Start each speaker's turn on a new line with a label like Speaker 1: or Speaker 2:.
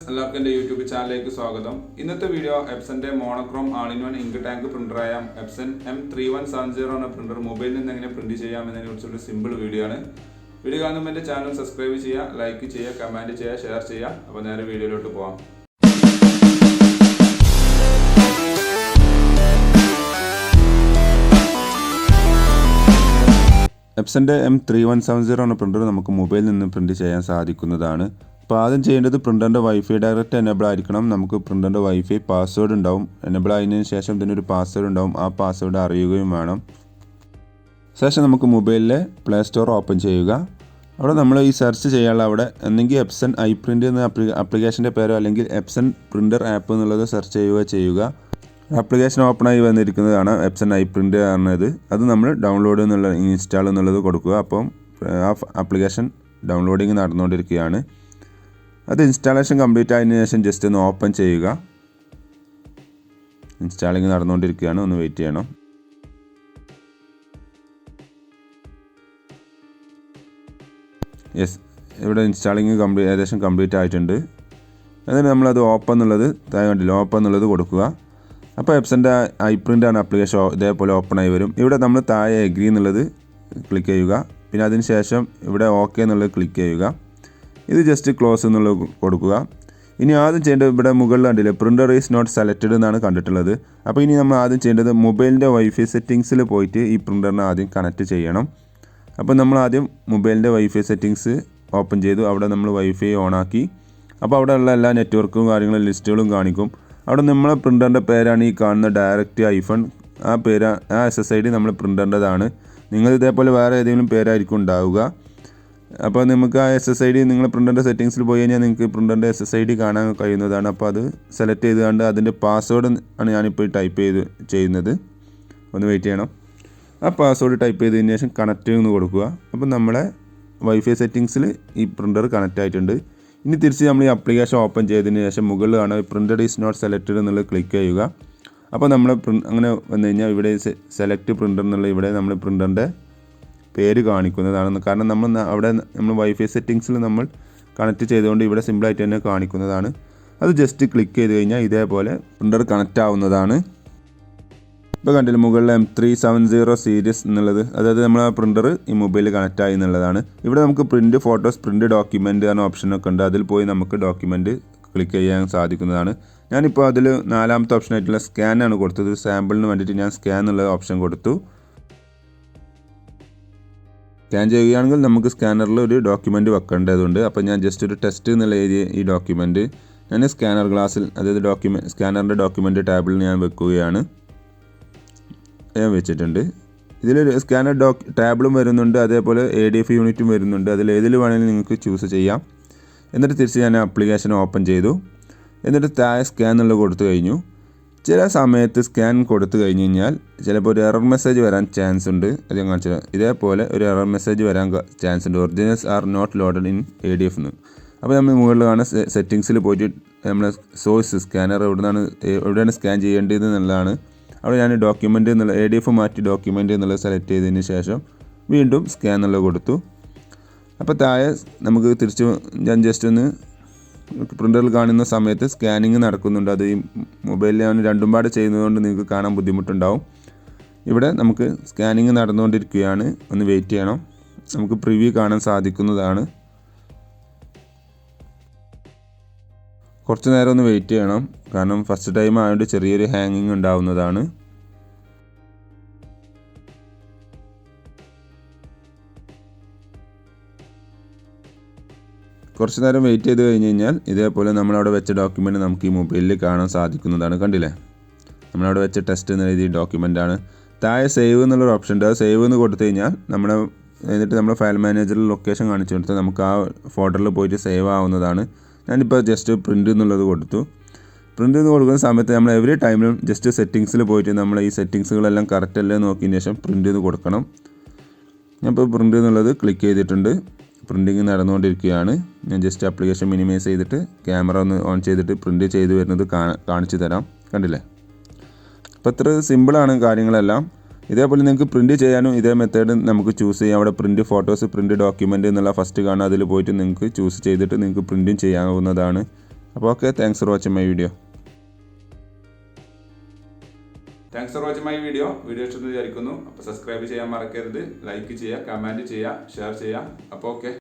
Speaker 1: എല്ലാവർക്കും എൻ്റെ യൂട്യൂബ് ചാനലിലേക്ക് സ്വാഗതം. ഇന്നത്തെ വീഡിയോ എപ്സന്റെ മോണോക്രോം ആൾ-ഇൻ-വൺ ഇങ്ക് ടാങ്ക് പ്രിന്ററായ എപ്സൺ M3170 എന്ന പ്രിന്റർ മൊബൈലിൽ നിന്ന് എങ്ങനെ പ്രിന്റ് ചെയ്യാം എന്നതിനെക്കുറിച്ചുള്ള സിമ്പിൾ വീഡിയോ ആണ്. വീഡിയോ കാണുമ്പോൾ എൻ്റെ ചാനൽ സബ്സ്ക്രൈബ് ചെയ്യുക, ലൈക്ക് ചെയ്യുക, കമൻറ്റ് ചെയ്യുക, ഷെയർ ചെയ്യുക. അപ്പോൾ നേരെ വീഡിയോയിലോട്ട് പോകാം. എപ്സന്റെ M3170 എന്ന പ്രിന്റർ നമുക്ക് മൊബൈലിൽ നിന്ന് പ്രിന്റ് ചെയ്യാൻ സാധിക്കുന്നതാണ്. അപ്പോൾ ആദ്യം ചെയ്യേണ്ടത് പ്രിൻ്ററിൻ്റെ വൈഫൈ ഡയറക്റ്റ് എനേബിൾ ആയിരിക്കണം. നമുക്ക് പ്രിൻ്ററിൻ്റെ വൈഫൈ പാസ്വേഡ് ഉണ്ടാവും. എനേബിൾ ആയതിനു ശേഷം ഇതിനൊരു പാസ്വേഡ് ഉണ്ടാവും. ആ പാസ്വേഡ് അറിയുകയും വേണം. ശേഷം നമുക്ക് മൊബൈലിലെ പ്ലേ സ്റ്റോർ ഓപ്പൺ ചെയ്യുക. അവിടെ നമ്മൾ ഈ സെർച്ച് ചെയ്യാനുള്ള അവിടെ ഒന്നെങ്കിൽ എപ്സൺ ഐ പ്രിൻ്റ് എന്ന ആപ്ലിക്കേഷൻ്റെ പേരോ അല്ലെങ്കിൽ എപ്സൺ പ്രിൻ്റർ ആപ്പ് എന്നുള്ളത് സെർച്ച് ചെയ്യുക. ആപ്ലിക്കേഷൻ ഓപ്പണായി വന്നിരിക്കുന്നതാണ് എപ്സൺ ഐ പ്രിൻ്റ് പറഞ്ഞത്. അത് നമ്മൾ ഡൗൺലോഡ് എന്നുള്ള ഇൻസ്റ്റാൾ എന്നുള്ളത് കൊടുക്കുക. അപ്പം ആ ആപ്ലിക്കേഷൻ ഡൗൺലോഡിങ് നടന്നുകൊണ്ടിരിക്കുകയാണ്. അത് ഇൻസ്റ്റാളേഷൻ കംപ്ലീറ്റ് ആയതിനു ശേഷം ജസ്റ്റ് ഒന്ന് ഓപ്പൺ ചെയ്യുക. ഇൻസ്റ്റാളിങ് നടന്നുകൊണ്ടിരിക്കുകയാണ്, ഒന്ന് വെയിറ്റ് ചെയ്യണം. യെസ്, ഇവിടെ ഇൻസ്റ്റാളിങ് ഏകദേശം കംപ്ലീറ്റ് ആയിട്ടുണ്ട്. എന്നിട്ട് നമ്മളത് ഓപ്പൺ എന്നുള്ളത് കണ്ടില്ല, ഓപ്പൺ എന്നുള്ളത് കൊടുക്കുക. അപ്പോൾ എപ്സൻ്റെ ഐ പ്രിൻ്റ് ആണ് ആപ്ലിക്കേഷൻ ഇതേപോലെ ഓപ്പൺ ആയി വരും. ഇവിടെ നമ്മൾ താഴെ എഗ്രി എന്നുള്ളത് ക്ലിക്ക് ചെയ്യുക. പിന്നെ അതിന് ശേഷം ഇവിടെ ഓക്കെ എന്നുള്ളത് ക്ലിക്ക് ചെയ്യുക. ഇത് ജസ്റ്റ് ക്ലോസ് എന്നുള്ളത് കൊടുക്കുക. ഇനി ആദ്യം ചെയ്യേണ്ടത് ഇവിടെ മുകളിൽ കണ്ടില്ലേ, പ്രിൻ്റർ ഈസ് നോട്ട് സെലക്റ്റഡ് എന്നാണ് കണ്ടിട്ടുള്ളത്. അപ്പോൾ ഇനി നമ്മൾ ആദ്യം ചെയ്യേണ്ടത് മൊബൈലിൻ്റെ വൈഫൈ സെറ്റിങ്സിൽ പോയിട്ട് ഈ പ്രിൻ്ററിനെ ആദ്യം കണക്ട് ചെയ്യണം. അപ്പോൾ നമ്മൾ ആദ്യം മൊബൈലിൻ്റെ വൈഫൈ സെറ്റിങ്സ് ഓപ്പൺ ചെയ്തു. അവിടെ നമ്മൾ വൈഫൈ ഓണാക്കി. അപ്പോൾ അവിടെ ഉള്ള എല്ലാ നെറ്റ്വർക്കും കാര്യങ്ങളും ലിസ്റ്റുകളും കാണിക്കും. അവിടെ നമ്മളെ പ്രിൻ്ററിൻ്റെ പേരാണ് ഈ കാണുന്ന ഡയറക്റ്റ് ഐഫോൺ. ആ പേര് ആ SSID നമ്മൾ പ്രിൻ്ററിൻ്റെതാണ്. നിങ്ങൾ ഇതേപോലെ വേറെ ഏതെങ്കിലും പേരായിരിക്കും ഉണ്ടാവുക. അപ്പോൾ നമുക്ക് ആ SSID നിങ്ങൾ പ്രിൻ്ററിൻ്റെ സെറ്റിങ്സിൽ പോയി കഴിഞ്ഞാൽ നിങ്ങൾക്ക് പ്രിൻ്ററിൻ്റെ SSID കാണാൻ കഴിയുന്നതാണ്. അപ്പോൾ അത് സെലക്ട് ചെയ്തുകൊണ്ട് അതിൻ്റെ പാസ്വേഡ് ആണ് ഞാനിപ്പോൾ ടൈപ്പ് ചെയ്യുന്നത്. ഒന്ന് വെയിറ്റ് ചെയ്യണം. ആ പാസ്വേഡ് ടൈപ്പ് ചെയ്തതിന് ശേഷം കണക്റ്റ് എന്ന് കൊടുക്കുക. അപ്പോൾ നമ്മളെ വൈഫൈ സെറ്റിങ്സിൽ ഈ പ്രിൻ്റർ കണക്റ്റ് ആയിട്ടുണ്ട്. ഇനി തിരിച്ച് നമ്മൾ ഈ ആപ്ലിക്കേഷൻ ഓപ്പൺ ചെയ്തതിന് ശേഷം മുകളിൽ കാണാൻ പ്രിൻ്റർ ഈസ് നോട്ട് സെലക്റ്റഡ് എന്നുള്ളത് ക്ലിക്ക് ചെയ്യുക. അപ്പോൾ നമ്മൾ അങ്ങനെ വന്നു കഴിഞ്ഞാൽ ഇവിടെ സെലക്ട് പ്രിൻ്റർ എന്നുള്ള ഇവിടെ നമ്മൾ പ്രിൻ്ററിൻ്റെ പേര് കാണിക്കുന്നതാണ്. കാരണം നമ്മൾ വൈഫൈ സെറ്റിങ്സിൽ നമ്മൾ കണക്ട് ചെയ്തുകൊണ്ട് ഇവിടെ സിമ്പിളായിട്ട് തന്നെ കാണിക്കുന്നതാണ്. അത് ജസ്റ്റ് ക്ലിക്ക് ചെയ്ത് കഴിഞ്ഞാൽ ഇതേപോലെ പ്രിൻ്റർ കണക്റ്റ് ആവുന്നതാണ്. ഇപ്പോൾ കണ്ടില്ല, മുകളിൽ M370 സീരീസ് എന്നുള്ളത്, അതായത് നമ്മൾ ആ പ്രിൻ്റർ ഈ മൊബൈലിൽ കണക്റ്റ് ആയി എന്നുള്ളതാണ്. ഇവിടെ നമുക്ക് പ്രിൻറ്റ് ഫോട്ടോസ്, പ്രിൻറ്റ് ഡോക്യുമെൻ്റ് എന്ന ഓപ്ഷനൊക്കെ ഉണ്ട്. അതിൽ പോയി നമുക്ക് ഡോക്യുമെൻ്റ് ക്ലിക്ക് ചെയ്യാൻ സാധിക്കുന്നതാണ്. ഞാനിപ്പോൾ അതിൽ 4ാമത്തെ ഓപ്ഷനായിട്ടുള്ള സ്കാനാണ് കൊടുത്തത്. സാമ്പിളിന് വേണ്ടിയിട്ട് ഞാൻ സ്കാൻ എന്നുള്ള ഓപ്ഷൻ കൊടുത്തു. സ്കാൻ ചെയ്യുകയാണെങ്കിൽ നമുക്ക് സ്കാനറിൽ ഒരു ഡോക്യുമെൻ്റ് വെക്കേണ്ടതുണ്ട്. അപ്പോൾ ഞാൻ ജസ്റ്റ് ഒരു ടെസ്റ്റ് എന്നുള്ള ഈ ഡോക്യുമെൻ്റ് ഞാൻ സ്കാനർ ഗ്ലാസ്സിൽ, അതായത് സ്കാനറിൻ്റെ ഡോക്യുമെൻ്റ് ടാബിൽ ഞാൻ വെക്കുകയാണ്. ഞാൻ വെച്ചിട്ടുണ്ട്. ഇതിൽ സ്കാനർ ടാബിളും വരുന്നുണ്ട്, അതേപോലെ ADF യൂണിറ്റും വരുന്നുണ്ട്. അതിൽ ഏതിൽ വേണമെങ്കിലും നിങ്ങൾക്ക് ചൂസ് ചെയ്യാം. എന്നിട്ട് തിരിച്ച് ഞാൻ ആപ്ലിക്കേഷൻ ഓപ്പൺ ചെയ്തു. എന്നിട്ട് താഴെ സ്കാൻ എന്നുള്ളത് കൊടുത്തു കഴിഞ്ഞു. ചില സമയത്ത് സ്കാൻ കൊടുത്തു കഴിഞ്ഞ് കഴിഞ്ഞാൽ ചിലപ്പോൾ ഒരു എറർ മെസ്സേജ് വരാൻ ചാൻസ് ഉണ്ട്. അത് ഞാൻ കാണിച്ചു. ഇതേപോലെ ഒരു എറർ മെസ്സേജ് വരാൻ ചാൻസ് ഉണ്ട്. Originals are not loaded in ADF എന്ന്. അപ്പോൾ നമ്മൾ മുകളിൽ കാണുന്ന സെറ്റിങ്സിൽ പോയിട്ട് നമ്മൾ സോഴ്സ് സ്കാനർ എവിടെയാണ് സ്കാൻ ചെയ്യേണ്ടത് എന്നുള്ളതാണ്. അവിടെ ഞാൻ ഡോക്യുമെൻ്റ് എന്നുള്ള ADF മാറ്റി ഡോക്യുമെൻ്റ് എന്നുള്ളത് സെലക്ട് ചെയ്തതിന് ശേഷം വീണ്ടും സ്കാൻ എന്നുള്ളത് കൊടുത്തു. അപ്പോൾ താഴെ നമുക്ക് തിരിച്ച് ഞാൻ ജസ്റ്റ് ഒന്ന് പ്രിൻ്ററിൽ കാണുന്ന സമയത്ത് സ്കാനിങ് നടക്കുന്നുണ്ട്. അത് ഈ മൊബൈലിൽ ഞാൻ രണ്ടും പാടെ ചെയ്യുന്നതുകൊണ്ട് നിങ്ങൾക്ക് കാണാൻ ബുദ്ധിമുട്ടുണ്ടാവും. ഇവിടെ നമുക്ക് സ്കാനിങ് നടന്നുകൊണ്ടിരിക്കുകയാണ്. ഒന്ന് വെയിറ്റ് ചെയ്യണം. നമുക്ക് പ്രിവ്യൂ കാണാൻ സാധിക്കുന്നതാണ്. കുറച്ച് നേരം ഒന്ന് വെയിറ്റ് ചെയ്യണം, കാരണം ഫസ്റ്റ് ടൈം ആയതുകൊണ്ട് ചെറിയൊരു ഹാങ്ങിങ് ഉണ്ടാവുന്നതാണ്. കുറച്ച് നേരം വെയിറ്റ് ചെയ്ത് കഴിഞ്ഞ് കഴിഞ്ഞാൽ ഇതേപോലെ നമ്മളവിടെ വെച്ച ഡോക്യുമെൻ്റ് നമുക്ക് ഈ മൊബൈലിൽ കാണാൻ സാധിക്കുന്നതാണ്. കണ്ടില്ലേ, നമ്മളവിടെ വെച്ച ടെസ്റ്റ് എന്ന രീതി ഡോക്യുമെൻ്റാണ്. താഴെ സേവ് എന്നുള്ളൊരു ഓപ്ഷൻ ഉണ്ട്. അത് സേവ് എന്ന് കൊടുത്തു കഴിഞ്ഞാൽ എന്നിട്ട് നമ്മുടെ ഫയൽ മാനേജറിൽ ലൊക്കേഷൻ കാണിച്ചു കൊടുത്താൽ നമുക്ക് ആ ഫോൾഡറിൽ പോയിട്ട് സേവ് ആവുന്നതാണ്. ഞാനിപ്പോൾ ജസ്റ്റ് പ്രിൻ്റ് എന്നുള്ളത് കൊടുത്തു. പ്രിൻ്റ് എന്ന് കൊടുക്കുന്ന സമയത്ത് നമ്മൾ എവറി ടൈമിലും ജസ്റ്റ് സെറ്റിങ്സിൽ പോയിട്ട് നമ്മൾ ഈ സെറ്റിങ്സുകളെല്ലാം കറക്റ്റ് അല്ലേ നോക്കിയതിന് ശേഷം പ്രിൻ്റ് എന്ന് കൊടുക്കണം. ഞാനിപ്പോൾ പ്രിൻ്റ് എന്നുള്ളത് ക്ലിക്ക് ചെയ്തിട്ടുണ്ട്. പ്രിൻറ്റിങ് നടന്നുകൊണ്ടിരിക്കുകയാണ്. ഞാൻ ജസ്റ്റ് ആപ്ലിക്കേഷൻ മിനിമൈസ് ചെയ്തിട്ട് ക്യാമറ ഒന്ന് ഓൺ ചെയ്തിട്ട് പ്രിൻ്റ് ചെയ്ത് വരുന്നത് കാണിച്ചു തരാം. കണ്ടില്ലേ, അപ്പോൾ ഇത്ര സിമ്പിളാണ് കാര്യങ്ങളെല്ലാം. ഇതേപോലെ നിങ്ങൾക്ക് പ്രിൻറ്റ് ചെയ്യാനും ഇതേ മെത്തേഡ് നമുക്ക് ചൂസ് ചെയ്യാം. അവിടെ പ്രിൻറ്റ് ഫോട്ടോസ്, പ്രിൻറ്റ് ഡോക്യുമെൻ്റ് എന്നുള്ള ഫസ്റ്റ് കാണാം. അതിൽ പോയിട്ട് നിങ്ങൾക്ക് ചൂസ് ചെയ്തിട്ട് നിങ്ങൾക്ക് പ്രിൻറ്റും ചെയ്യാവുന്നതാണ്. അപ്പോൾ okay, thanks for watching my video. Video ഇഷ്ടമെന്ന് വിചാരിക്കുന്നു. അപ്പോൾ സബ്സ്ക്രൈബ് ചെയ്യാൻ മറക്കരുത്, ലൈക്ക് ചെയ്യുക, കമൻറ്റ് ചെയ്യുക, ഷെയർ ചെയ്യുക. അപ്പോൾ ഓക്കെ.